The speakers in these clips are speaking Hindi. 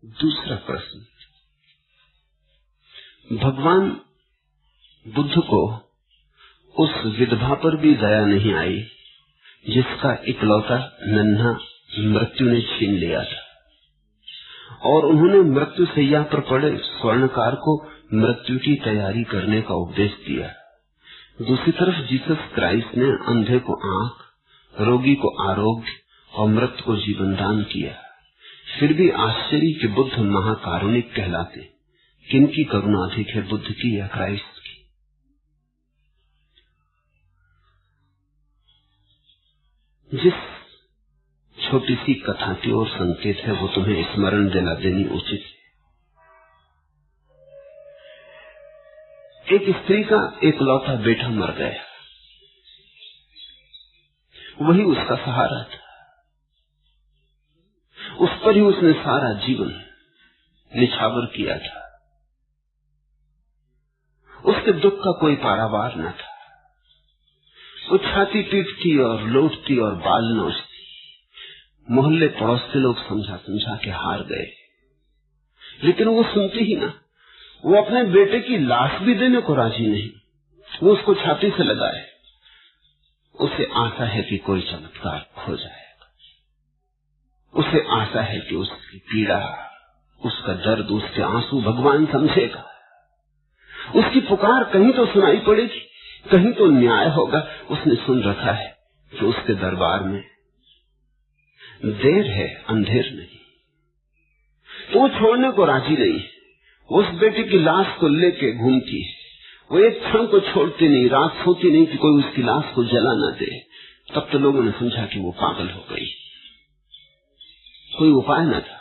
दूसरा प्रश्न, भगवान बुद्ध को उस विधवा पर भी दया नहीं आई जिसका इकलौता नन्हा मृत्यु ने छीन लिया था, और उन्होंने मृत्यु सैया पर पड़े स्वर्णकार को मृत्यु की तैयारी करने का उपदेश दिया। दूसरी तरफ जीसस क्राइस्ट ने अंधे को आंख, रोगी को आरोग्य और मृत को जीवन दान किया। फिर भी आश्चर्य के बुद्ध महाकारुणिक कहलाते। किनकी करुणा अधिक है, बुद्ध की या क्राइस्ट की? जिस छोटी सी कथा की ओर संकेत है वो तुम्हें स्मरण दिला देनी उचित है। एक स्त्री का एकलौता बेटा मर गया, वही उसका सहारा था, उस पर ही उसने सारा जीवन निछावर किया था। उसके दुख का कोई पारावार न था। वो छाती पीटती और लौटती और बाल नोचती। मोहल्ले पड़ोस के लोग समझा समझा के हार गए, लेकिन वो सुनती ही ना। वो अपने बेटे की लाश भी देने को राजी नहीं। वो उसको छाती से लगाए। उसे आशा है कि कोई चमत्कार हो जाएगा। उसे आशा है कि उसकी पीड़ा, उसका दर्द, उसके आंसू भगवान समझेगा। उसकी पुकार कहीं तो सुनाई पड़ेगी, कहीं तो न्याय होगा। उसने सुन रखा है कि उसके दरबार में देर है, अंधेर नहीं। तो वो छोड़ने को राजी नहीं है। उस बेटे की लाश को लेके घूमती है। वो एक क्षण को छोड़ती नहीं, रात सोती नहीं कि कोई उसकी लाश को जला न दे। तब तो लोगों ने समझा कि वो पागल हो गई। कोई उपाय न था।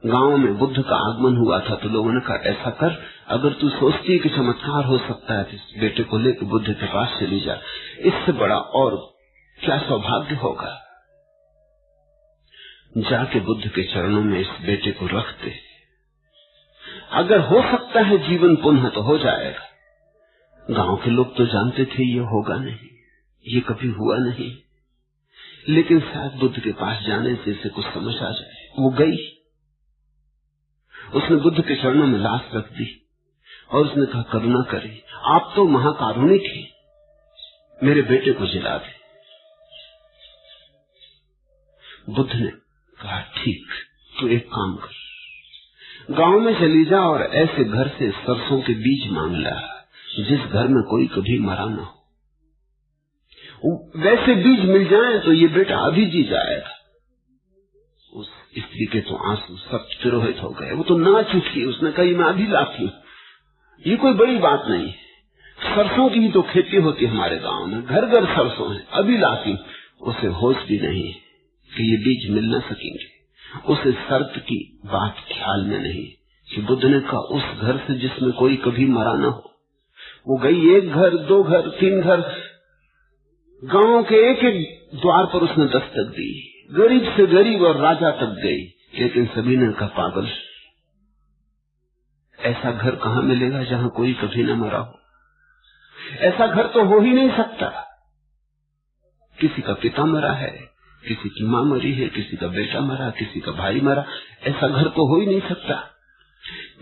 गांव में बुद्ध का आगमन हुआ था तो लोगों ने कहा, ऐसा कर, अगर तू सोचती है कि चमत्कार हो सकता है तो इस बेटे को लेकर बुद्ध के पास चली जा। इससे बड़ा और क्या सौभाग्य होगा। जाके बुद्ध के चरणों में इस बेटे को रख दे। अगर हो सकता है जीवन पुनः तो हो जाएगा। गांव के लोग तो जानते थे ये होगा नहीं, ये कभी हुआ नहीं, लेकिन शायद बुद्ध के पास जाने से इसे कुछ समझ आ जाए। वो गई, उसने बुद्ध के चरणों में लाश रख दी और उसने कहा, करुणा करें, आप तो महाकारुणिक हैं, मेरे बेटे को जिला दे। बुद्ध ने कहा, ठीक, तू एक काम कर, गांव में चली जा और ऐसे घर से सरसों के बीज मांग ला जिस घर में कोई कभी मरा न हो। वैसे बीज मिल जाएं तो ये बेटा अभी जी जाएगा। उस स्त्री के तो आंसू सब तिरोहित हो गए। वो तो नाच उठी। उसने कहा, मैं अभी लाती हूं, ये कोई बड़ी बात नहीं है। सरसों की ही तो खेती होती है हमारे गांव में, घर घर सरसों है, अभी लाती हूं। उसे होश भी नहीं है कि ये बीज मिल न सकेंगे। उसे शर्त की बात ख्याल में नहीं कि बुद्ध ने कहा, उस घर से जिसमें कोई कभी मरा न हो। वो गई, एक घर, दो घर, तीन घर, गांव के एक एक द्वार पर उसने दस्तक दी। गरीब से गरीब और राजा तक गई, लेकिन सभी ने कहा, पागल, ऐसा घर कहां मिलेगा जहां कोई कभी न मरा हो। ऐसा घर तो हो ही नहीं सकता। किसी का पिता मरा है, किसी की मां मरी है, किसी का बेटा मरा, किसी का भाई मरा। ऐसा घर तो हो ही नहीं सकता।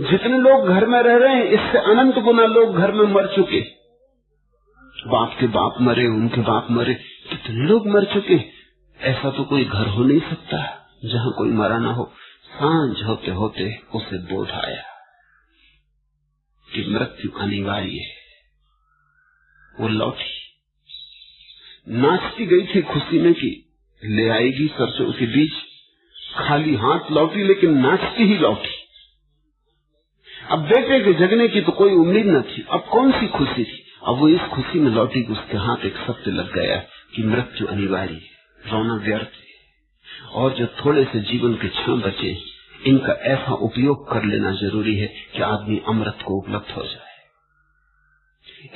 जितने लोग घर में रह रहे हैं, इससे अनंत गुना लोग घर में मर चुके। बाप के बाप मरे, उनके बाप मरे, कितने लोग मर चुके। ऐसा तो कोई घर हो नहीं सकता जहां कोई मरा ना हो। सांझ होते होते उसे बोध आया कि मृत्यु अनिवार्य है। वो लौटी, नाचती गई थी खुशी में कि ले आएगी सरसों के बीज। खाली हाथ लौटी, लेकिन नाचती ही लौटी। अब बेटे के जगने की तो कोई उम्मीद न थी। अब कौन सी खुशी थी। अब वो इस खुशी में लौटी कि उसके हाथ एक सत्य लग गया कि मृत्यु अनिवार्य है, रोना व्यर्थ है, और जो थोड़े से जीवन के क्षण बचे इनका ऐसा उपयोग कर लेना जरूरी है कि आदमी अमृत को उपलब्ध हो जाए।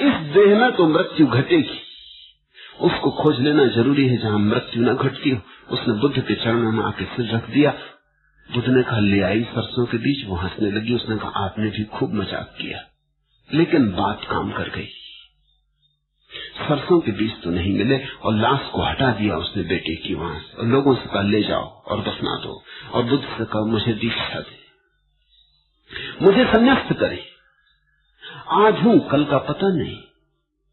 इस देह में तो मृत्यु घटेगी, उसको खोज लेना जरूरी है जहां मृत्यु न घटती हो। उसने बुद्ध के चरणों में आके सिर रख दिया। बुद्ध ने कहा, ले आई सरसों के बीच। वो हंसने लगी। उसने कहा, आपने भी खूब मजाक किया, लेकिन बात काम कर गई। सरसों के बीज तो नहीं मिले और लाश को हटा दिया उसने बेटे की वहां से, और लोगों से कहा, ले जाओ और दफना दो। और बुद्ध से कहा, मुझे दीक्षा दे, मुझे संन्यास्त करे। आज हूं, कल का पता नहीं,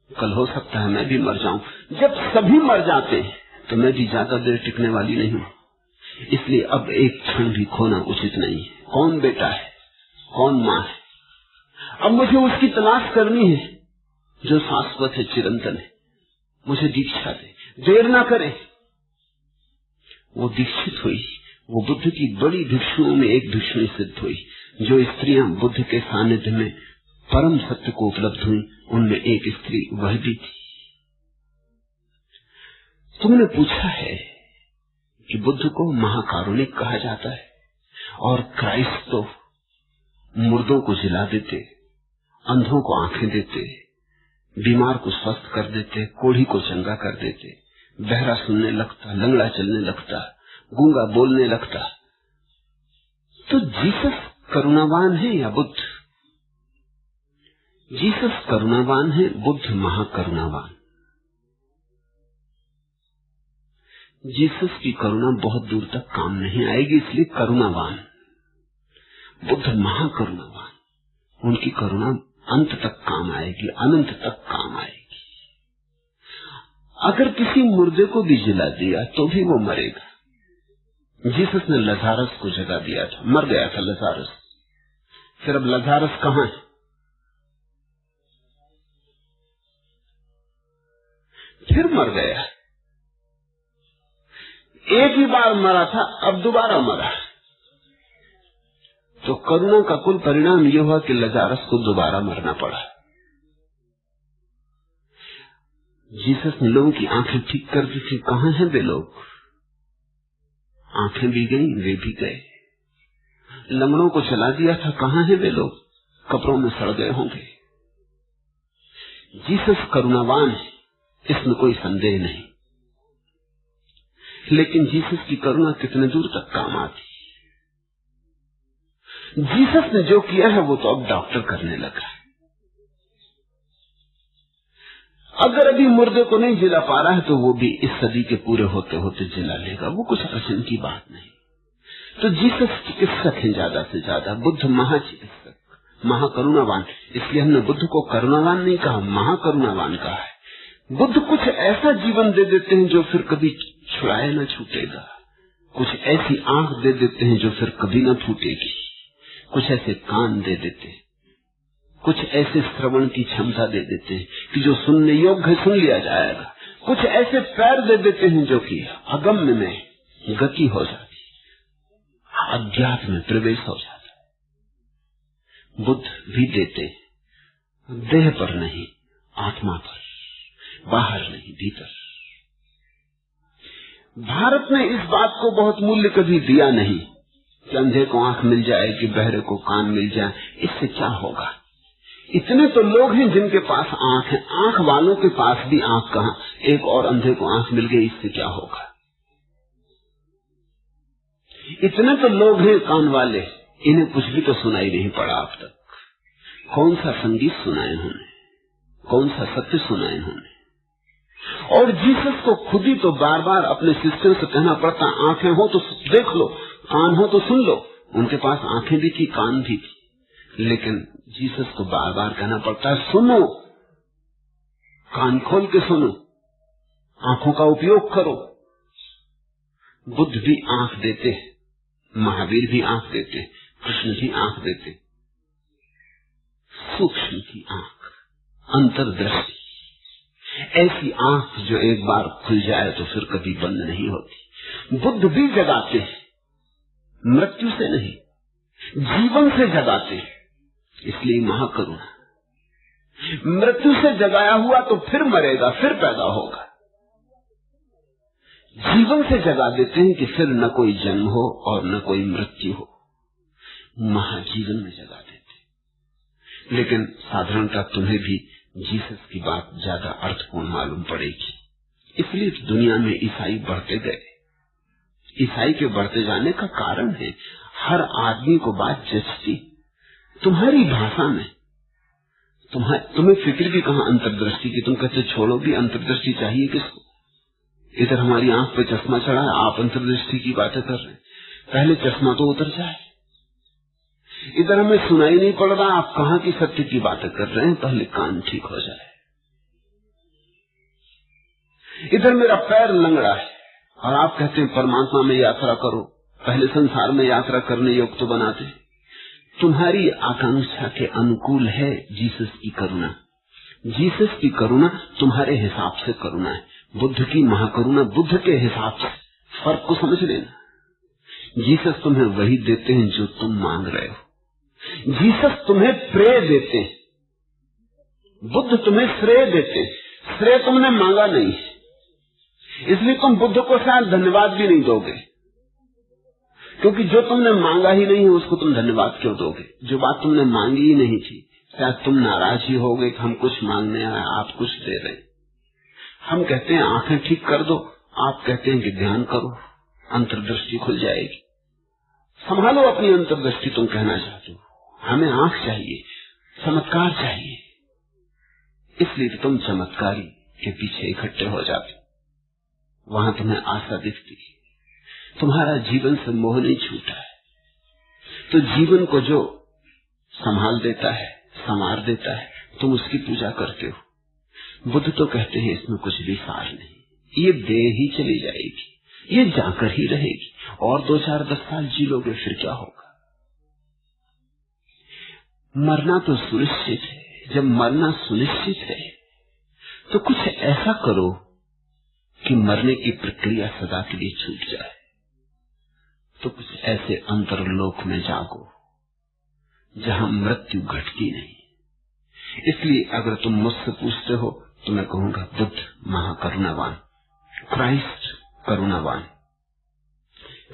कल हो सकता है मैं भी मर जाऊं। जब सभी मर जाते हैं तो मैं भी ज्यादा देर टिकने वाली नहीं हूं, इसलिए अब एक क्षण भी खोना उचित नहीं है। कौन बेटा है, कौन माँ है, अब मुझे उसकी तलाश करनी है जो शाश्वत है, चिरंतन है। मुझे दीक्षा दे, देर ना करे। वो दीक्षित हुई, वो बुद्ध की बड़ी भिक्षुओं में एक भिक्षुणी सिद्ध हुई। जो स्त्रियां बुद्ध के सानिध्य में परम सत्य को उपलब्ध हुई, उनमें एक स्त्री वह भी थी। तुमने पूछा है कि बुद्ध को महाकारुणिक कहा जाता है और क्राइस्ट तो मुर्दों को जिला देते, अंधों को आंखें देते, बीमार को स्वस्थ कर देते, कोढ़ी को चंगा कर देते, बहरा सुनने लगता, लंगड़ा चलने लगता, गूंगा बोलने लगता। तो जीसस करुणावान है या बुद्ध? जीसस करुणावान है, बुद्ध महाकरुणावान। जीसस की करुणा बहुत दूर तक काम नहीं आएगी, इसलिए करुणावान। बुद्ध महाकरुणावान, उनकी करुणा अंत तक काम आएगी, अनंत तक काम आएगी। अगर किसी मुर्दे को भी जिला दिया तो भी वो मरेगा। जीसस ने लजारस को जगा दिया था, मर गया था लजारस। फिर अब लजारस कहां है? फिर मर गया। एक ही बार मरा था, अब दोबारा मरा। तो करुणा का कुल परिणाम यह हुआ कि लजारस को दोबारा मरना पड़ा। जीसस ने लोगों की आंखें ठीक कर दी थी, कहां हैं वे लोग? आंखें भी गई, वे भी गए। लंगड़ों को चला दिया था, कहां हैं वे लोग? कब्रों में सड़ गए होंगे। जीसस करुणावान है, इसमें कोई संदेह नहीं, लेकिन जीसस की करुणा कितने दूर तक काम आती? जीसस ने जो किया है वो तो अब डॉक्टर करने लगा है। अगर अभी मुर्दे को नहीं जिला पा रहा है तो वो भी इस सदी के पूरे होते होते जिला लेगा, वो कुछ अड़चन की बात नहीं। तो जीसस चिकित्सक हैं ज्यादा से ज्यादा, बुद्ध महाचिकित्सक, महाकरुणावान। इसलिए हमने बुद्ध को करुणावान नहीं कहा, महाकरुणावान कहा है। बुद्ध कुछ ऐसा जीवन दे देते हैं जो फिर कभी छुड़ाए न छूटेगा, कुछ ऐसी आंख दे देते हैं जो फिर कभी न फूटेगी, कुछ ऐसे कान दे देते हैं, कुछ ऐसे श्रवण की क्षमता दे देते हैं कि जो सुनने योग्य सुन लिया जाएगा, कुछ ऐसे पैर दे देते हैं जो कि अगम्य में गति हो जाती, अध्यात्म में प्रवेश हो जाता है। बुद्ध भी देते, देह पर नहीं, आत्मा पर, बाहर नहीं, भीतर। भारत ने इस बात को बहुत मूल्य कभी दिया नहीं कि अंधे को आंख मिल जाए कि बहरे को कान मिल जाए, इससे क्या होगा? इतने तो लोग हैं जिनके पास आंख है, आंख वालों के पास भी आंख कहां, एक और अंधे को आंख मिल गई, इससे क्या होगा? इतने तो लोग हैं कान वाले, इन्हें कुछ भी तो सुनाई नहीं पड़ा अब तक। कौन सा संगीत सुनाए उन्होंने, कौन सा सत्य सुनाए उन्होंने? और जीसस को खुद ही तो बार बार अपने शिष्यों से कहना पड़ता, आंखें हो तो देख लो, कान हो तो सुन लो। उनके पास आंखें भी थी, कान भी थी, लेकिन जीसस को बार बार कहना पड़ता है, सुनो, कान खोल के सुनो, आंखों का उपयोग करो। बुद्ध भी आंख देते, महावीर भी आंख देते, कृष्ण भी आंख देते। सूक्ष्म की आंख, अंतर्दृष्टि, ऐसी आंख जो एक बार खुल जाए तो फिर कभी बंद नहीं होती। बुद्ध भी जगाते हैं, मृत्यु से नहीं, जीवन से जगाते हैं, इसलिए महाकरुणा। मृत्यु से जगाया हुआ तो फिर मरेगा, फिर पैदा होगा। जीवन से जगा देते हैं कि फिर न कोई जन्म हो और न कोई मृत्यु हो, महाजीवन में जगा देते। लेकिन साधारणतः तुम्हें भी जीसस की बात ज्यादा अर्थपूर्ण मालूम पड़ेगी, इसलिए दुनिया में ईसाई बढ़ते गए। ईसाई के बढ़ते जाने का कारण है, हर आदमी को बात जचती तुम्हारी भाषा में। तुम्हें फिक्र भी कहां अंतर्दृष्टि की? तुम कहते छोड़ो भी, अंतर्दृष्टि चाहिए किसको? इधर हमारी आंख पे चश्मा चढ़ा है, आप अंतर्दृष्टि की बातें कर रहे हैं। पहले चश्मा तो उतर जाए। इधर हमें सुनाई नहीं पड़ रहा आप कहाँ की सत्य की बातें कर रहे हैं, पहले कान ठीक हो जाए। इधर मेरा पैर लंगड़ा है और आप कहते हैं परमात्मा में यात्रा करो, पहले संसार में यात्रा करने योग्य तो बनाते। तुम्हारी आकांक्षा के अनुकूल है जीसस की करुणा। जीसस की करुणा तुम्हारे हिसाब से करुणा है, बुद्ध की महाकरुणा बुद्ध के हिसाब से। फर्क को समझ लेना। जीसस तुम्हें वही देते हैं जो तुम मांग रहे हो। जीसस तुम्हें प्रेय देते हैं, बुद्ध तुम्हें श्रेय देते हैं। श्रेय तुमने मांगा नहीं, इसलिए तुम बुद्ध को शायद धन्यवाद भी नहीं दोगे, क्योंकि जो तुमने मांगा ही नहीं है उसको तुम धन्यवाद क्यों दोगे। जो बात तुमने मांगी ही नहीं थी, शायद तुम नाराज ही हो गए कि हम कुछ मांगने आए, आप कुछ दे रहे। हम कहते हैं आंखें ठीक कर दो, आप कहते हैं कि ध्यान करो, अंतर्दृष्टि खुल जाएगी। संभालो अपनी अंतर्दृष्टि, तुम कहना चाहते हो। हमें आंख चाहिए, चमत्कार चाहिए, इसलिए कि तुम चमत्कारी के पीछे इकट्ठे हो जाते, वहां तुम्हें आशा दिखती। तुम्हारा जीवन से मोह नहीं छूटा है, तो जीवन को जो संभाल देता है, संवार देता है, तुम उसकी पूजा करते हो। बुद्ध तो कहते हैं इसमें कुछ भी सार नहीं, ये दे ही चली जाएगी, ये जाकर ही रहेगी, और 2-4-10 साल जी लोगे, फिर क्या होगा। मरना तो सुनिश्चित है। जब मरना सुनिश्चित है तो कुछ ऐसा करो कि मरने की प्रक्रिया सदा के लिए छूट जाए। तो कुछ ऐसे अंतरलोक में जागो जहां मृत्यु घटती नहीं। इसलिए अगर तुम मुझसे पूछते हो तो मैं कहूंगा बुद्ध महाकरुणावान, क्राइस्ट करुणावान।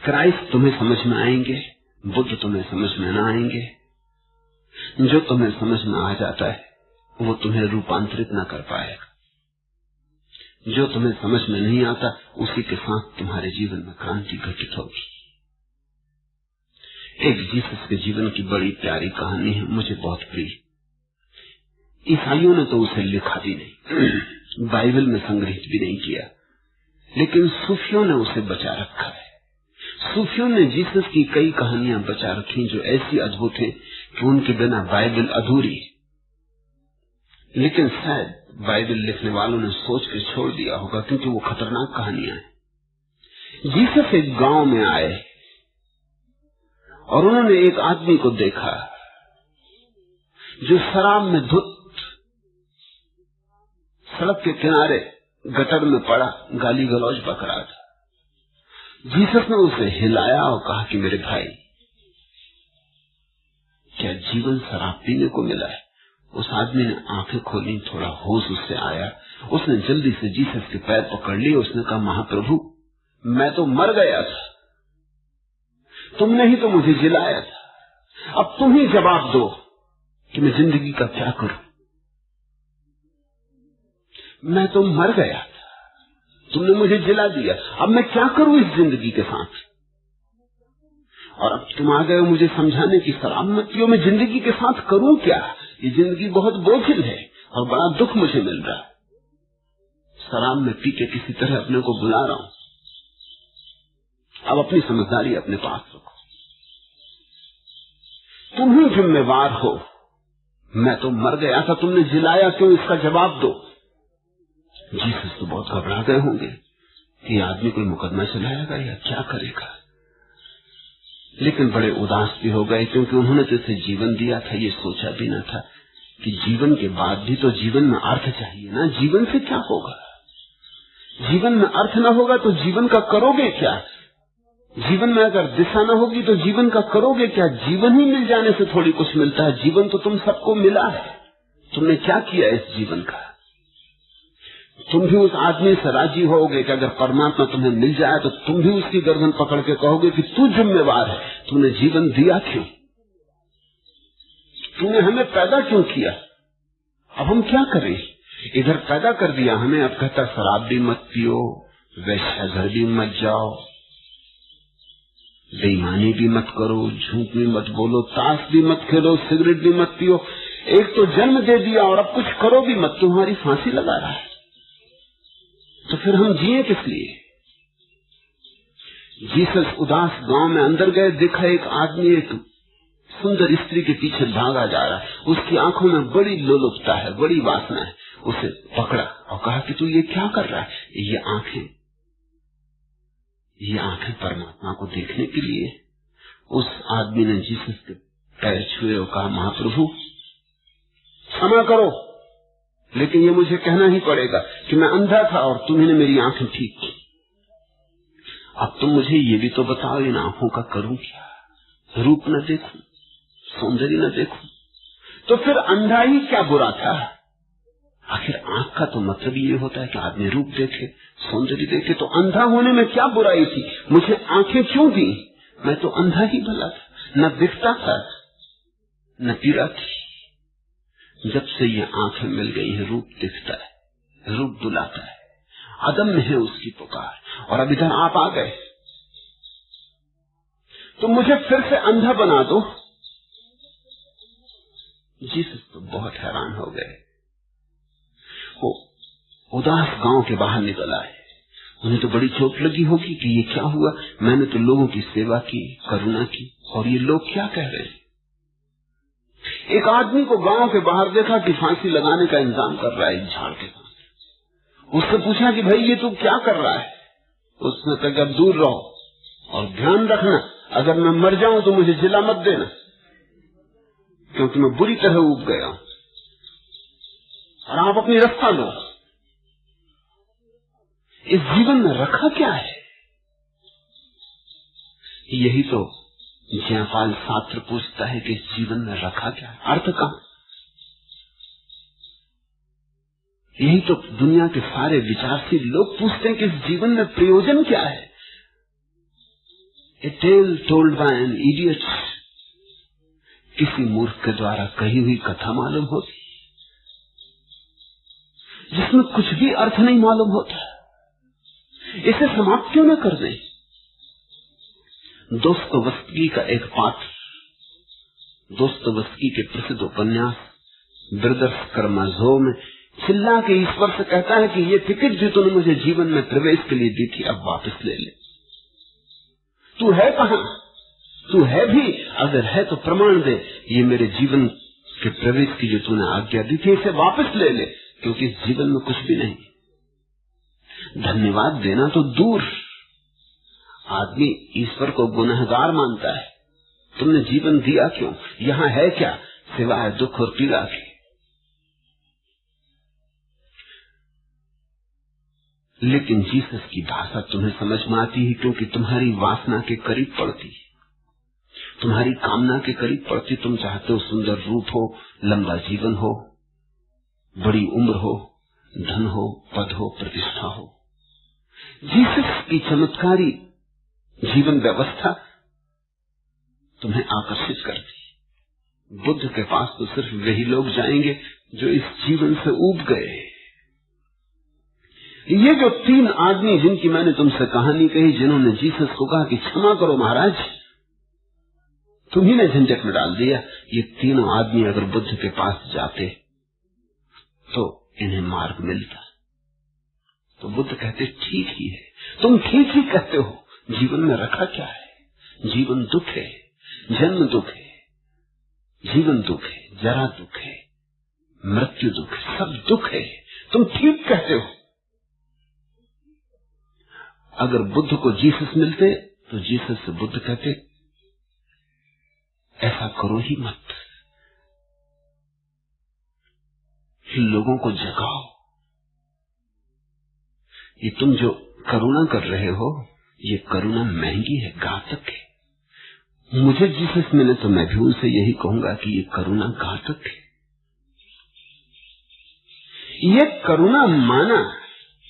क्राइस्ट तुम्हें समझ में आएंगे, बुद्ध तुम्हें समझ में न आएंगे। जो तुम्हें समझ में आ जाता है वो तुम्हें रूपांतरित न कर पाएगा, जो तुम्हें समझ में नहीं आता उसी के साथ तुम्हारे जीवन में क्रांति घटित होगी। एक जीसस के जीवन की बड़ी प्यारी कहानी है, मुझे बहुत प्रिय। ईसाइयों ने तो उसे लिखा भी नहीं, बाइबल में संग्रहित भी नहीं किया, लेकिन सूफियों ने उसे बचा रखा है। सूफियों ने जीसस की कई कहानियां बचा रखी जो ऐसी अद्भुत है कि उनके बिना बाइबल अधूरी है। लेकिन शायद बाइबल लिखने वालों ने सोच के छोड़ दिया होगा, क्योंकि वो खतरनाक कहानियां हैं। जीसस एक गांव में आए और उन्होंने एक आदमी को देखा जो शराब में धुत सड़क के किनारे गटर में पड़ा गाली गलौज बक रहा था। जीसस ने उसे हिलाया और कहा कि मेरे भाई, क्या जीवन शराब पीने को मिला है? उस आदमी ने आंखें खोली, थोड़ा होश उससे आया, उसने जल्दी से जीसस के पैर पकड़ लिए। उसने कहा, महाप्रभु, मैं तो मर गया था, तुमने ही तो मुझे जिलाया था, अब तुम ही जवाब दो कि मैं जिंदगी का क्या करूं। मैं तो मर गया था, तुमने मुझे जिला दिया, अब मैं क्या करूं इस जिंदगी के साथ। और अब तुम आ गए हो मुझे समझाने की शराब मत पियो, मैं जिंदगी के साथ करूं क्या? ये जिंदगी बहुत बोझिल है और बड़ा दुख मुझे मिल रहा है। शराब में पी के किसी तरह अपने को बुला रहा हूं। अब अपनी समझदारी अपने पास रखो, तुम ही जिम्मेवार हो। मैं तो मर गया था, तुमने जिलाया क्यों, इसका जवाब दो। जीसस तो बहुत घबरा गए होंगे कि आदमी कोई मुकदमा चलाएगा या क्या करेगा, लेकिन बड़े उदास भी हो गए, क्योंकि उन्होंने तो इसे जीवन दिया था। ये सोचा भी न था कि जीवन के बाद भी तो जीवन में अर्थ चाहिए ना। जीवन से क्या होगा? जीवन में अर्थ न होगा तो जीवन का करोगे क्या? जीवन में अगर दिशा न होगी तो जीवन का करोगे क्या? जीवन ही मिल जाने से थोड़ी कुछ मिलता है। जीवन तो तुम सबको मिला है, तुमने क्या किया इस जीवन का? तुम भी उस आदमी से राजी होगे कि अगर परमात्मा तुम्हें मिल जाए तो तुम भी उसकी गर्दन पकड़ के कहोगे कि तू जिम्मेवार है, तूने जीवन दिया क्यों, तूने हमें पैदा क्यों किया। अब हम क्या करें? इधर पैदा कर दिया हमें, अब कहता शराब भी मत पियो, वैश्याघर भी मत जाओ, बेईमानी भी मत करो, झूठ भी मत बोलो, ताश भी मत खेलो, सिगरेट भी मत पियो। एक तो जन्म दे दिया और अब कुछ करो भी मत, तुम्हारी फांसी लगा रहा है। तो फिर हम जिए किस लिए? जीसस उदास गांव में अंदर गए, देखा एक आदमी एक सुंदर स्त्री के पीछे भागा जा रहा है, उसकी आंखों में बड़ी लोलुपता है, बड़ी वासना है। उसे पकड़ा और कहा कि तू ये क्या कर रहा है? ये आंखें परमात्मा को देखने के लिए। उस आदमी ने जीसस के पैर छुए और कहा, महाप्रभु क्षमा करो, लेकिन ये मुझे कहना ही पड़ेगा कि मैं अंधा था और तुम्ही ने मेरी आंखें ठीक की। अब तुम मुझे ये भी तो बताओ, इन आंखों का करूं क्या? रूप न देखूं, सौंदर्य न देखूं, तो फिर अंधा ही क्या बुरा था? आखिर आंख का तो मतलब ये होता है कि आदमी रूप देखे, सौंदर्य देखे, तो अंधा होने में क्या बुराई थी? मुझे आंखें क्यों दी? मैं तो अंधा ही भला था, न दिखता था न पीड़ा थी। जब से ये आंखें मिल गई है, रूप दिखता है, रूप बुलाता है, अदम्य है उसकी पुकार। और अब इधर आप आ गए तो मुझे फिर से अंधा बना दो। जीसस तो बहुत हैरान हो गए। वो उदास गांव के बाहर निकल आए। उन्हें तो बड़ी चोट लगी होगी कि ये क्या हुआ, मैंने तो लोगों की सेवा की, करुणा की, और ये लोग क्या कह रहे हैं। एक आदमी को गांव के बाहर देखा कि फांसी लगाने का इंतजाम कर रहा है झाड़ के पास। उससे पूछा कि भाई ये तू क्या कर रहा है? उसने कहा, अब दूर रहो और ध्यान रखना, अगर मैं मर जाऊं तो मुझे जिला मत देना, क्योंकि मैं बुरी तरह उब गया हूं, और आप अपनी रास्ता लो। इस जीवन में रखा क्या है? यही तो जयपाल छात्र पूछता है कि इस जीवन में रखा क्या है, अर्थ कहां? यही तो दुनिया के सारे विचारशील लोग पूछते हैं कि इस जीवन में प्रयोजन क्या है। A tale told by an idiot, किसी मूर्ख के द्वारा कही हुई कथा मालूम होती, जिसमें कुछ भी अर्थ नहीं मालूम होता। इसे समाप्त क्यों न कर दें? दोस्तोयेवस्की का एक पात्र, दोस्तोयेवस्की के प्रसिद्ध उपन्यास ब्रदर्स कारामाज़ोव में चिल्ला के ईश्वर से कहता है कि ये टिकट जो तूने मुझे जीवन में प्रवेश के लिए दी थी, अब वापस ले ले। तू है कहां? तू है भी, अगर है तो प्रमाण दे। ये मेरे जीवन के प्रवेश की जो तूने आज्ञा दी थी, इसे वापस ले ले, क्योंकि इस जीवन में कुछ भी नहीं। धन्यवाद देना तो दूर, आदमी ईश्वर को गुनहगार मानता है। तुमने जीवन दिया क्यों? यहां है क्या सिवाय दुख और पीड़ा के? लेकिन जीसस की भाषा तुम्हें समझ में आती है, क्योंकि तुम्हारी वासना के करीब पड़ती, तुम्हारी कामना के करीब पड़ती। तुम चाहते हो सुंदर रूप हो, लंबा जीवन हो, बड़ी उम्र हो, धन हो, पद हो, प्रतिष्ठा हो। जीसस की चमत्कारी जीवन व्यवस्था तुम्हें आकर्षित करती। बुद्ध के पास तो सिर्फ वही लोग जाएंगे जो इस जीवन से ऊब गए। ये जो 3 आदमी जिनकी मैंने तुमसे कहानी कही, जिन्होंने जीसस को कहा कि क्षमा करो महाराज, तुम्ही ने झंझट में डाल दिया, ये तीनों आदमी अगर बुद्ध के पास जाते तो इन्हें मार्ग मिलता। तो बुद्ध कहते ठीक ही है, तुम ठीक ही कहते हो। जीवन में रखा क्या है? जीवन दुख है, जन्म दुख है, जीवन दुख है, जरा दुख है, मृत्यु दुख है, सब दुख है। तुम ठीक कहते हो। अगर बुद्ध को जीसस मिलते तो जीसस से बुद्ध कहते ऐसा करो ही मत, लोगों को जगाओ। ये तुम जो करुणा कर रहे हो, ये करुणा महंगी है, घातक है। मुझे जीसस मिले तो मैं भी उनसे यही कहूंगा कि ये करुणा घातक है। ये करुणा माना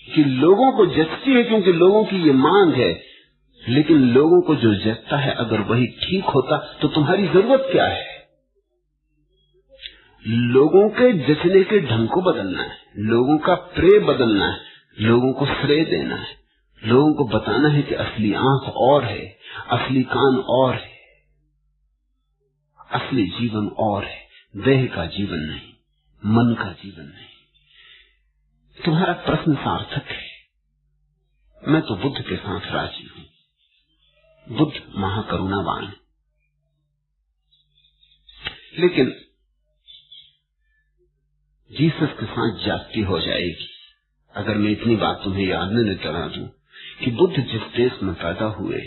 कि लोगों को जचती है क्योंकि लोगों की ये मांग है, लेकिन लोगों को जो जचता है अगर वही ठीक होता तो तुम्हारी जरूरत क्या है? लोगों के जचने के ढंग को बदलना है, लोगों का प्रेय बदलना है, लोगों को श्रेय देना है, लोगों को बताना है कि असली आंख और है, असली कान और है, असली जीवन और है, देह का जीवन नहीं, मन का जीवन नहीं। तुम्हारा प्रश्न सार्थक है, मैं तो बुद्ध के साथ राजी हूं। बुद्ध महाकरुणावान है। लेकिन जीसस के साथ जाति हो जाएगी अगर मैं इतनी बात तुम्हें याद नहीं करा दूं कि बुद्ध जिस देश में पैदा हुए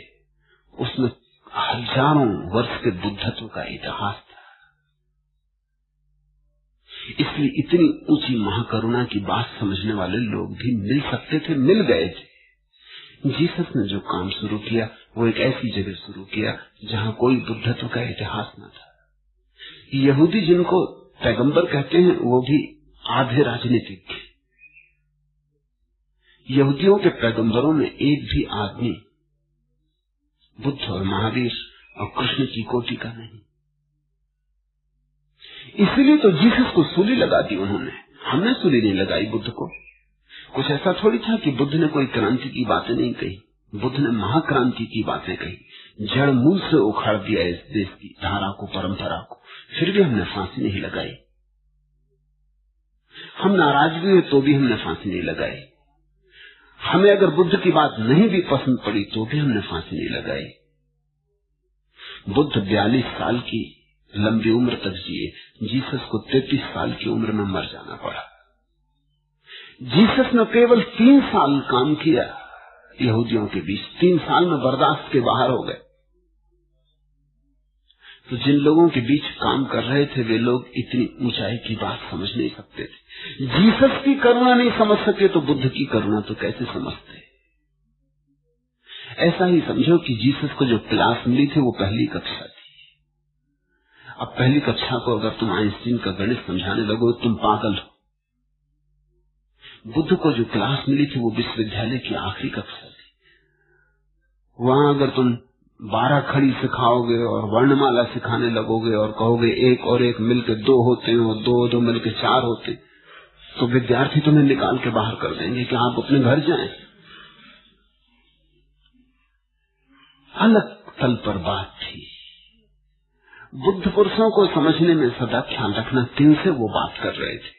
उसमें हजारों वर्ष के बुद्धत्व का इतिहास था। इसलिए इतनी ऊंची महाकरुणा की बात समझने वाले लोग भी मिल सकते थे, मिल गए थे। जीसस ने जो काम शुरू किया वो एक ऐसी जगह शुरू किया जहां कोई बुद्धत्व का इतिहास न था। यहूदी जिनको पैगंबर कहते हैं वो भी आधे राजनीतिक। यहूदियों के पैगंबरों में एक भी आदमी बुद्ध और महावीर और कृष्ण की कोटि का नहीं। इसलिए तो जीसस को सूली लगा दी उन्होंने। हमने सूली नहीं लगाई बुद्ध को। कुछ ऐसा थोड़ी था कि बुद्ध ने कोई क्रांति की बातें नहीं कही। बुद्ध ने महाक्रांति की बातें कही, जड़ मूल से उखाड़ दिया इस देश की धारा को, परंपरा को। फिर भी हमने फांसी नहीं लगाई। हम नाराज भी हुए तो भी हमने फांसी नहीं लगाई। हमें अगर बुद्ध की बात नहीं भी पसंद पड़ी तो भी हमने फांसी नहीं लगाई। बुद्ध 42 साल की लंबी उम्र तक जिए। जीसस को 33 साल की उम्र में मर जाना पड़ा। जीसस ने केवल 3 साल काम किया यहूदियों के बीच। 3 साल में बर्दाश्त के बाहर हो गए। तो जिन लोगों के बीच काम कर रहे थे वे लोग इतनी ऊंचाई की बात समझ नहीं सकते थे। जीसस की करुणा नहीं समझ सके तो बुद्ध की करुणा तो कैसे समझते। ऐसा ही समझो कि जीसस को जो क्लास मिली थी वो पहली कक्षा थी। अब पहली कक्षा को अगर तुम आइंस्टीन का गणित समझाने लगो तुम पागल हो। बुद्ध को जो क्लास मिली थी वो विश्वविद्यालय की आखिरी कक्षा थी। वहां अगर तुम 12 खड़ी सिखाओगे और वर्णमाला सिखाने लगोगे और कहोगे 1 और 1 मिलकर 2 होते हैं और 2 और 2 मिलकर 4 होते हैं, तो विद्यार्थी तुम्हें निकाल के बाहर कर देंगे कि आप अपने घर जाएं। अलग तल पर बात थी। बुद्ध पुरुषों को समझने में सदा ख्याल रखना किनसे वो बात कर रहे थे।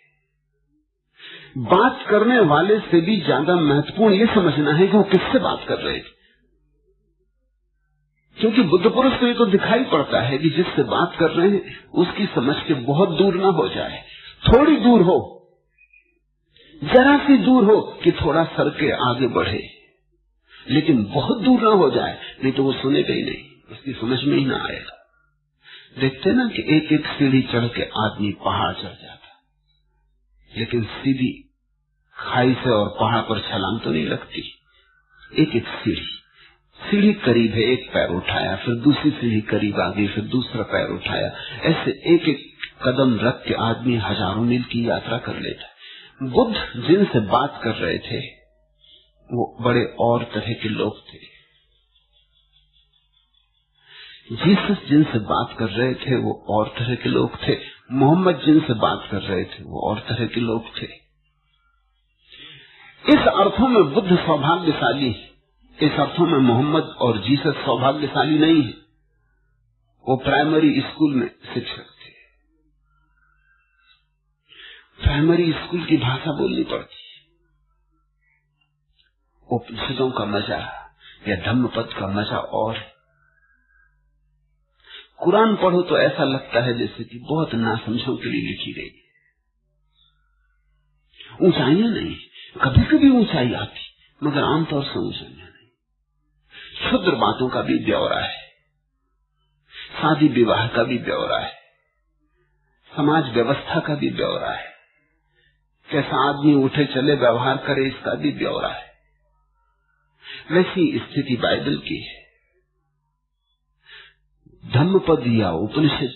बात करने वाले से भी ज्यादा महत्वपूर्ण ये समझना है कि वो किससे बात कर रहे थे। क्योंकि बुद्ध पुरुष को ये तो दिखाई पड़ता है कि जिससे बात कर रहे हैं उसकी समझ के बहुत दूर ना हो जाए, थोड़ी दूर हो, जरा सी दूर हो कि थोड़ा सर के आगे बढ़े, लेकिन बहुत दूर ना हो जाए, नहीं तो वो सुनेगा ही नहीं, उसकी समझ में ही ना आएगा। देखते ना कि एक एक सीढ़ी चढ़ के आदमी पहाड़ चढ़ जाता, लेकिन सीधी खाई से और पहाड़ पर छलांग तो नहीं लगती। एक एक सीढ़ी करीब है, एक पैर उठाया, फिर दूसरी सीढ़ी करीब आ गई, फिर दूसरा पैर उठाया, ऐसे एक एक कदम रख के आदमी हजारों मील की यात्रा कर लेता है। बुद्ध जिनसे बात कर रहे थे वो बड़े और तरह के लोग थे। जीसस जिनसे बात कर रहे थे वो और तरह के लोग थे। मोहम्मद जिनसे बात कर रहे थे वो और तरह के लोग थे। इस अर्थों में बुद्ध सौभाग्यशाली है, इस अर्थों में मोहम्मद और जीसस सौभाग्यशाली नहीं है। वो प्राइमरी स्कूल में शिक्षक थे। प्राइमरी स्कूल की भाषा बोलनी पड़ती। उपनिषदों का मजा या धम्मपद का मजा और है। कुरान पढ़ो तो ऐसा लगता है जैसे कि बहुत नासमझों के लिए लिखी गई। ऊंचाइयां नहीं, कभी कभी ऊंचाई आती मगर आमतौर से ऊंचाइयां नहीं। क्षुद्र बातों का भी ब्यौरा है, शादी विवाह का भी ब्यौरा है, समाज व्यवस्था का भी ब्यौरा है, कैसा आदमी उठे चले व्यवहार करे इसका भी ब्यौरा है। वैसी स्थिति बाइबल की है। धम्मपद या उपनिषद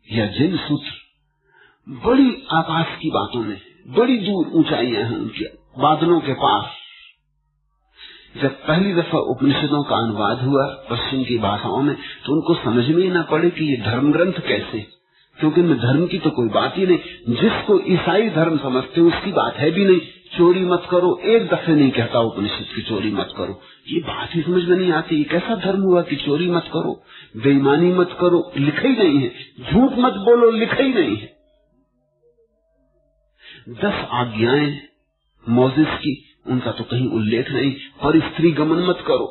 या जिन सूत्र बड़ी आकाश की बातों में, बड़ी दूर ऊंचाइयां हैं उनके, बादलों के पास। जब पहली दफा उपनिषदों का अनुवाद हुआ पश्चिम की भाषाओं में तो उनको समझ में ही ना पड़े कि ये धर्म ग्रंथ कैसे, क्योंकि इनमें धर्म की तो कोई बात ही नहीं। जिसको ईसाई धर्म समझते उसकी बात है भी नहीं। चोरी मत करो एक दफे नहीं कहता उपनिषद की चोरी मत करो, ये बात ही समझ में नहीं आती। ये कैसा धर्म हुआ कि चोरी मत करो, बेईमानी मत करो, लिखा ही नहीं है। झूठ मत बोलो, लिखा ही नहीं है। 10 आज्ञाएं मोसेस की, उनका तो कहीं उल्लेख नहीं। पर स्त्री गमन मत करो,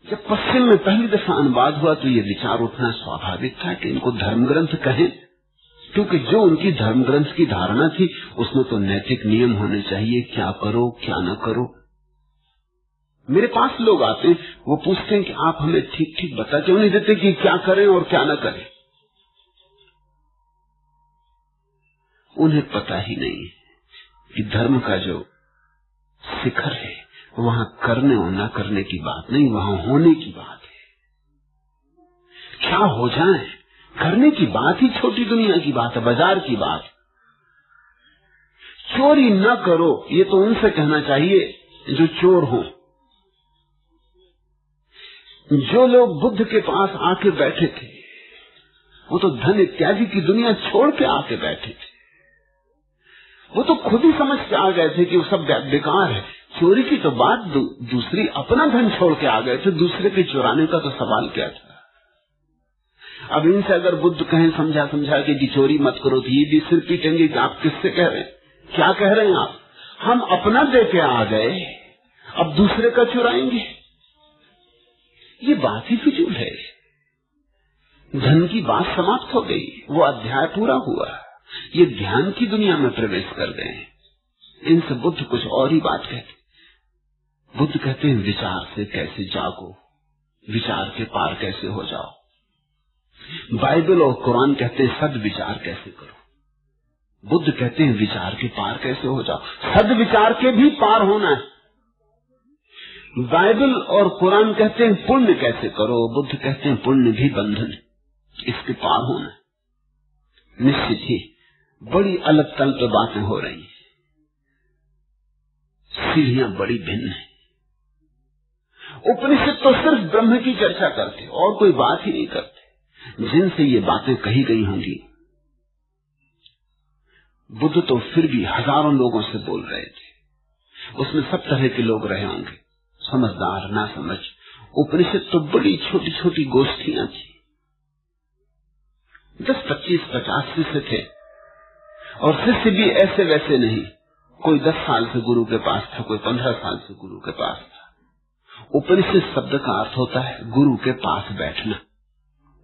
जब पश्चिम में पहली दफा अनुवाद हुआ तो ये विचार उठना स्वाभाविक था कि इनको धर्म ग्रंथ कहें, क्योंकि जो उनकी धर्म ग्रंथ की धारणा थी उसमें तो नैतिक नियम होने चाहिए, क्या करो क्या न करो। मेरे पास लोग आते हैं, वो पूछते हैं कि आप हमें ठीक ठीक बता क्यों नहीं देते कि क्या करें और क्या न करें। उन्हें पता ही नहीं कि धर्म का जो शिखर है वहां करने और न करने की बात नहीं, वहां होने की बात है। क्या हो जाए करने की बात ही छोटी दुनिया की बात है, बाजार की बात। चोरी न करो ये तो उनसे कहना चाहिए जो चोर हों। जो लोग बुद्ध के पास आके बैठे थे वो तो धन इत्यादि की दुनिया छोड़ के आके बैठे थे। वो तो खुद ही समझ के आ गए थे कि वो सब बेकार है। चोरी की तो बात दूसरी, अपना धन छोड़ के आ गए थे, दूसरे के चुराने का तो सवाल क्या था। अब इनसे अगर बुद्ध कहें समझा समझा के कि चोरी मत करो तो ये भी सिर पीटेंगे कि आप किससे कह रहे हैं, क्या कह रहे हैं आप। हम अपना दे के आ गए, अब दूसरे का चुराएंगे, ये बात ही फिजूल है। धन की बात समाप्त हो गई, वो अध्याय पूरा हुआ। ये ध्यान की दुनिया में प्रवेश कर गए। इनसे बुद्ध कुछ और ही बात कहते। बुद्ध कहते हैं विचार से कैसे जागो, विचार के पार कैसे हो जाओ। बाइबल और कुरान कहते हैं सद विचार कैसे करो। बुद्ध कहते हैं विचार के पार कैसे हो जाओ। सद विचार के भी पार होना है। बाइबल और कुरान कहते हैं पुण्य कैसे करो, बुद्ध कहते हैं पुण्य भी बंधन है, इसके पार होना है। निश्चित ही बड़ी अलग तल पे बातें हो रही हैं, सीढ़ियां बड़ी भिन्न है। उपनिषद तो सिर्फ ब्रह्म की चर्चा करते और कोई बात ही नहीं करते। जिनसे ये बातें कही गई होंगी, बुद्ध तो फिर भी हजारों लोगों से बोल रहे थे, उसमें सब तरह के लोग रहे होंगे, समझदार ना समझ। उपनिषद तो बड़ी छोटी छोटी गोष्ठियां थी, 10, 25, 50 शिष्य थे और शिष्य भी ऐसे वैसे नहीं। कोई 10 साल से गुरु के पास था, कोई 15 साल से गुरु के पास था। उपनिषद शब्द का अर्थ होता है गुरु के पास बैठना।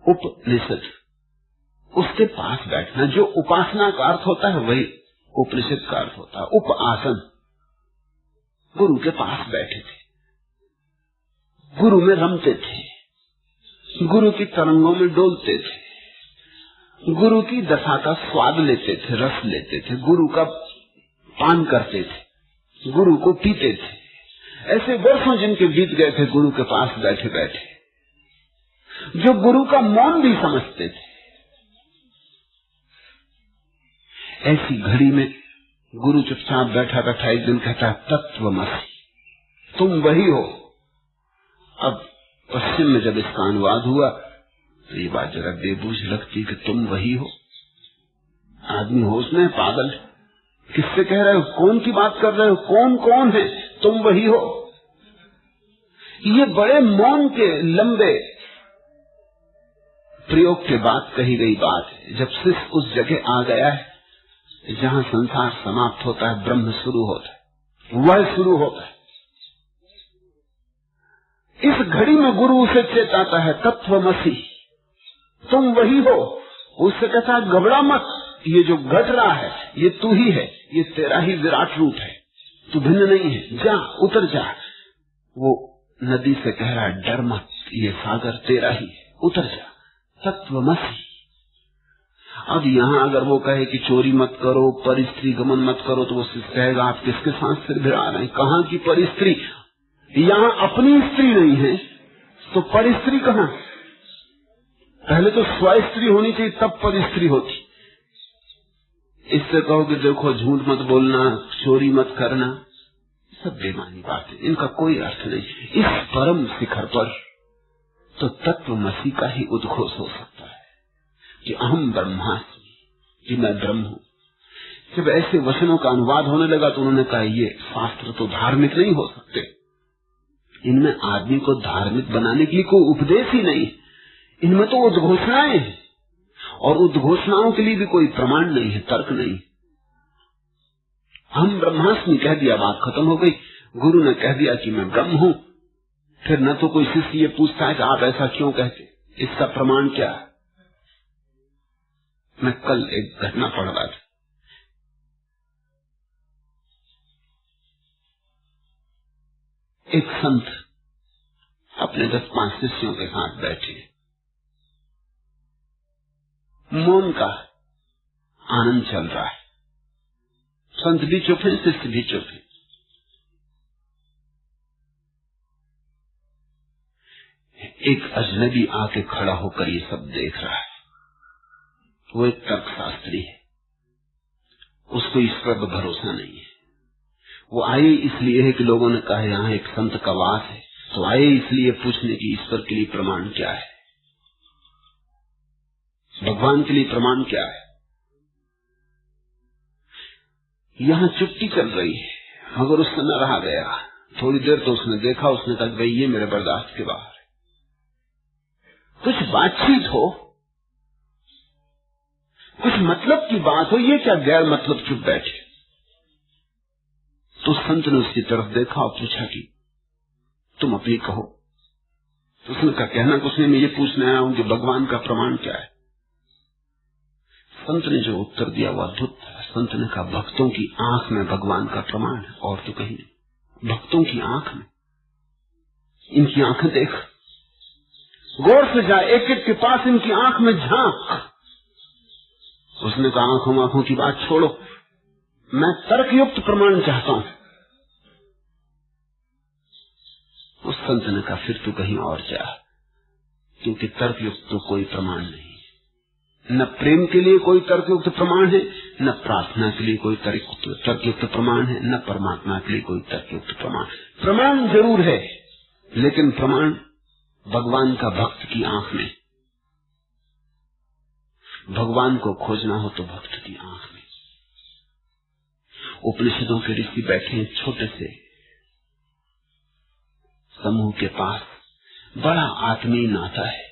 उपनिषद उसके पास बैठना। जो उपासना का अर्थ होता है वही उपनिषद का अर्थ होता है। उप आसन, गुरु के पास बैठे थे, गुरु में रमते थे, गुरु की तरंगों में डोलते थे, गुरु की दशा का स्वाद लेते थे, रस लेते थे, गुरु का पान करते थे, गुरु को पीते थे। ऐसे वर्षों जिनके बीत गए थे गुरु के पास बैठे बैठे, जो गुरु का मौन भी समझते थे। ऐसी घड़ी में गुरु चुपचाप बैठा बैठा एक दिन कहता है तत्वमसि, तुम वही हो। अब पश्चिम में जब इसका अनुवाद हुआ तो ये बात जरा बेबूझ लगती कि तुम वही हो। आदमी होश में पागल, किससे कह रहे हो, कौन की बात कर रहे हो, कौन कौन है, तुम वही हो। ये बड़े मौन के लंबे प्रयोग के बाद कही गई बात है। जब शिष्य उस जगह आ गया है जहां संसार समाप्त होता है, ब्रह्म शुरू होता है, वह शुरू होता है। इस घड़ी में गुरु उसे चेताता है तत्वमसि, तुम वही हो। उससे कहता है घबरा मत, ये जो घट रहा है ये तू ही है, ये तेरा ही विराट रूप है, तू भिन्न नहीं है, जा उतर जा। वो नदी से कह रहा है डर मत, ये सागर तेरा ही है, उतर जा, तत्वमसि। अब यहां अगर वो कहे कि चोरी मत करो, परिस्त्री गमन मत करो, तो वो कहेगा आप किसके साथ सिर भिड़ा रहे हैं, कहां की परिस्त्री। यहां अपनी स्त्री नहीं है तो परिस्त्री कहां। पहले तो स्वस्त्री होनी चाहिए तब परिस्त्री होती। इससे कहो कि देखो झूठ मत बोलना, चोरी मत करना, सब बेमानी बातें, इनका कोई अर्थ नहीं। इस परम शिखर पर तो तत्वमसि का ही उद्घोष हो सकता है कि अहम ब्रह्मास्मि, कि मैं ब्रह्म हूं। जब ऐसे वचनों का अनुवाद होने लगा तो उन्होंने कहा ये शास्त्र तो धार्मिक नहीं हो सकते, इनमें आदमी को धार्मिक बनाने के लिए कोई उपदेश ही नहीं, इनमें तो उद्घोषणाएं हैं और उद्घोषणाओं के लिए भी कोई प्रमाण नहीं है, तर्क नहीं। हम ब्रह्मास्मि कह दिया, बात खत्म हो गई। गुरु ने कह दिया कि मैं ब्रह्म हूं, फिर न तो कोई शिष्य ये पूछता है कि आप ऐसा क्यों कहते, इसका प्रमाण क्या है। मैं कल एक घटना पढ़ रहा था। एक संत अपने 10-5 शिष्यों के साथ बैठे, मौन का आनंद चल रहा है। संत भी चुप है, शिष्य भी चुप है। एक अजनबी आके खड़ा होकर ये सब देख रहा है। वो एक तर्कशास्त्री है, उसको ईश्वर पर भरोसा नहीं है। वो आए इसलिए है कि लोगों ने कहा यहाँ एक संत का वास है, तो आए इसलिए पूछने की ईश्वर के लिए प्रमाण क्या है, भगवान के लिए प्रमाण क्या है। यहाँ चुप्पी चल रही है, मगर उससे न रहा गया। थोड़ी देर तो उसने देखा, उसने कहा भाई ये मेरे बर्दाश्त के बाहर है, कुछ बातचीत हो, कुछ मतलब की बात हो, ये क्या गैर मतलब चुप बैठे। तो संत ने उसकी तरफ देखा और पूछा कि तुम अपनी कहो। तो उसने कहा कहना कुछ नहीं, मैं ये पूछने आया हूं कि भगवान का प्रमाण क्या है। संत ने जो उत्तर दिया वो अद्भुत था। संत ने कहा भक्तों की आंख में भगवान का प्रमाण है, और तो कहीं नहीं। भक्तों की आंख में, इनकी आंखें देख, गौर से जा, एक एक के पास इनकी आंख में झांक। उसने कहा आंखों की बात छोड़ो, मैं तर्कयुक्त प्रमाण चाहता हूं। उस संत ने कहा फिर तू कहीं और जा, क्योंकि तर्कयुक्त तो कोई प्रमाण नहीं, न प्रेम के लिए कोई तर्कयुक्त प्रमाण है, न प्रार्थना के लिए कोई तर्कयुक्त प्रमाण है, न परमात्मा के लिए कोई तर्कयुक्त प्रमाण। प्रमाण जरूर है, लेकिन प्रमाण भगवान का भक्त की आंख में। भगवान को खोजना हो तो भक्त की आंख में। उपनिषदों के ऋषि बैठे छोटे से समूह के पास, बड़ा आत्मीय नाता है।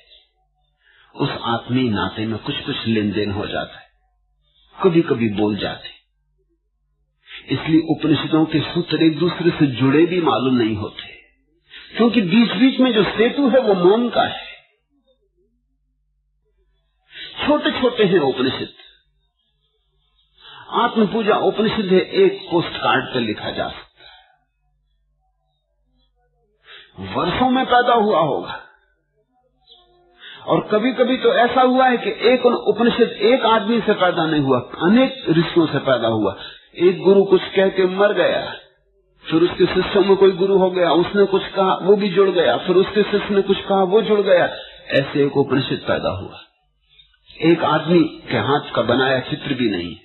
उस आत्मीय नाते में कुछ कुछ लेन देन हो जाता है, कभी कभी बोल जाते, इसलिए उपनिषदों के सूत्र एक दूसरे से जुड़े भी मालूम नहीं होते, क्योंकि बीच बीच में जो सेतु है वो मौन का है। छोटे छोटे हैं उपनिषद। आत्म पूजा उपनिषद है, एक पोस्ट कार्ड पर लिखा जा सकता है, वर्षों में पैदा हुआ होगा। और कभी कभी तो ऐसा हुआ है कि एक उपनिषद एक आदमी से पैदा नहीं हुआ, अनेक ऋषियों से पैदा हुआ। एक गुरु कुछ कह के मर गया, फिर उसके शिष्यों में कोई गुरु हो गया, उसने कुछ कहा वो भी जुड़ गया, फिर उसके शिष्य ने कुछ कहा वो जुड़ गया। ऐसे एक उपनिषद पैदा हुआ। एक आदमी के हाथ का बनाया चित्र भी नहीं है,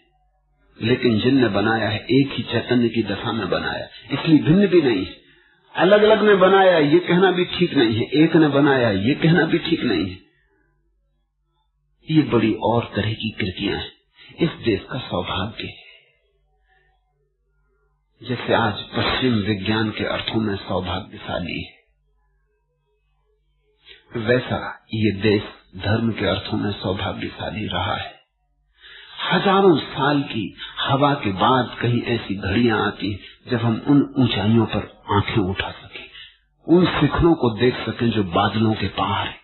लेकिन जिनने बनाया है एक ही चैतन्य की दशा में बनाया, इसलिए भिन्न भी नहीं है। अलग अलग ने बनाया ये कहना भी ठीक नहीं है, एक ने बनाया ये कहना भी ठीक नहीं है। ये बड़ी और तरह की कृतियां हैं। इस देश का सौभाग्य है, जैसे आज पश्चिम विज्ञान के अर्थों में सौभाग्यशाली है, वैसा ये देश धर्म के अर्थों में सौभाग्यशाली रहा है। हजारों साल की हवा के बाद कहीं ऐसी घड़ियां आती जब हम उन ऊंचाइयों पर आंखें उठा सके, उन शिखरों को देख सकें जो बादलों के पार है।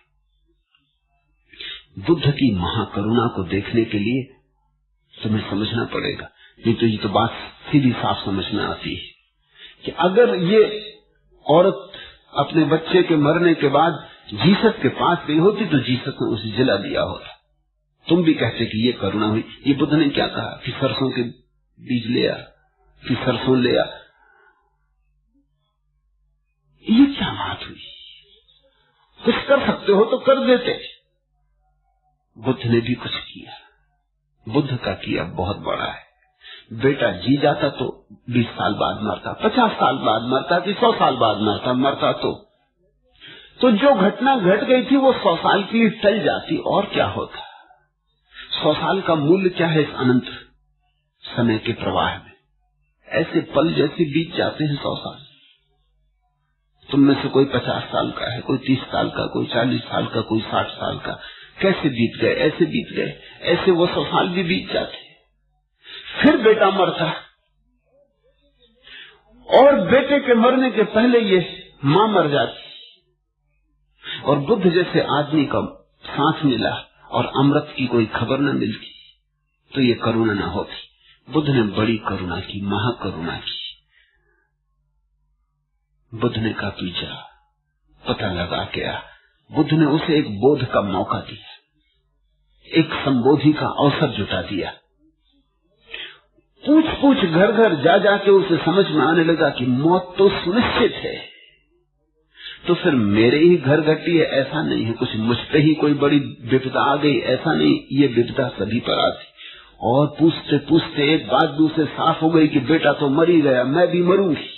बुद्ध की महाकरुणा को देखने के लिए तुम्हें समझना पड़ेगा, नहीं तो ये तो बात सीधी साफ समझ में आती है कि अगर ये औरत अपने बच्चे के मरने के बाद जीसस के पास गई होती तो जीसस ने उसे जिला दिया होता। तुम भी कहते कि ये करुणा हुई। ये बुद्ध ने क्या कहा कि सरसों के बीज ले आ, कि सरसों ले आ। ये क्या बात हुई? कुछ कर सकते हो तो कर देते। बुद्ध ने भी कुछ किया। बुद्ध का किया बहुत बड़ा है। बेटा जी जाता तो 20 साल बाद मरता, 50 साल बाद मरता कि 100 साल बाद मरता तो जो घटना घट गई थी वो 100 साल के लिए टल जाती, और क्या होता। 100 साल का मूल्य क्या है इस अनंत समय के प्रवाह में? ऐसे पल जैसे बीत जाते हैं 100 साल। तुम में से कोई 50 साल का है, कोई 30 साल का, कोई 40 साल का, कोई 60 साल का। कैसे बीत गए? ऐसे बीत गए। ऐसे वो 100 साल भी बीत जाते। फिर बेटा मरता, और बेटे के मरने के पहले ये मां मर जाती, और बुद्ध जैसे आदमी का सांस मिला और अमृत की कोई खबर न मिलती तो ये करुणा न होती। बुद्ध ने बड़ी करुणा की, महाकरुणा की। बुद्ध ने कहा तू जा, पता लगा क्या। बुद्ध ने उसे एक बोध का मौका दिया, एक संबोधि का अवसर जुटा दिया। पूछ पूछ घर घर जा जाके उसे समझ में आने लगा कि मौत तो सुनिश्चित है। तो फिर मेरे ही घर घटी है ऐसा नहीं है, कुछ मुझ पे ही कोई बड़ी विपदा आ गई ऐसा नहीं, ये विपदा सभी पर आती। और पूछते पूछते एक बात दूसरे साफ हो गई कि बेटा तो मर ही गया, मैं भी मरूंगी।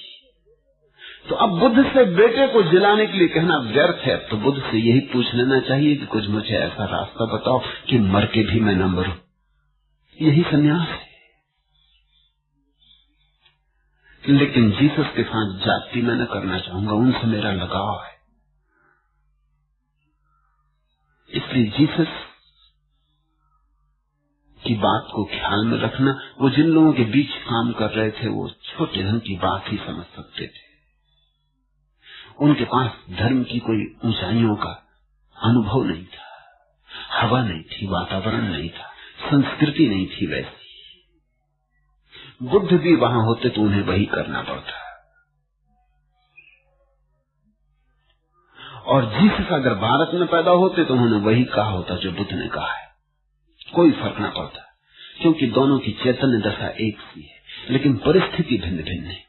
तो अब बुद्ध से बेटे को जिलाने के लिए कहना व्यर्थ है। तो बुद्ध से यही पूछ लेना चाहिए कि कुछ मुझे ऐसा रास्ता बताओ कि मर के भी मैं न मरूं। यही संन्यास है। लेकिन जीसस के साथ जाति मैं न करना चाहूंगा, उनसे मेरा लगाव है। इसलिए जीसस की बात को ख्याल में रखना। वो जिन लोगों के बीच काम कर रहे थे वो छोटे ढंग की बात ही समझ सकते थे। उनके पास धर्म की कोई ऊंचाइयों का अनुभव नहीं था, हवा नहीं थी, वातावरण नहीं था, संस्कृति नहीं थी वैसी। बुद्ध भी वहां होते तो उन्हें वही करना पड़ता। और जीसस अगर भारत में पैदा होते तो उन्होंने वही कहा होता जो बुद्ध ने कहा है, कोई फर्क ना पड़ता, क्योंकि दोनों की चैतन्य दशा एक सी है, लेकिन परिस्थिति भिन्न भिन्न है।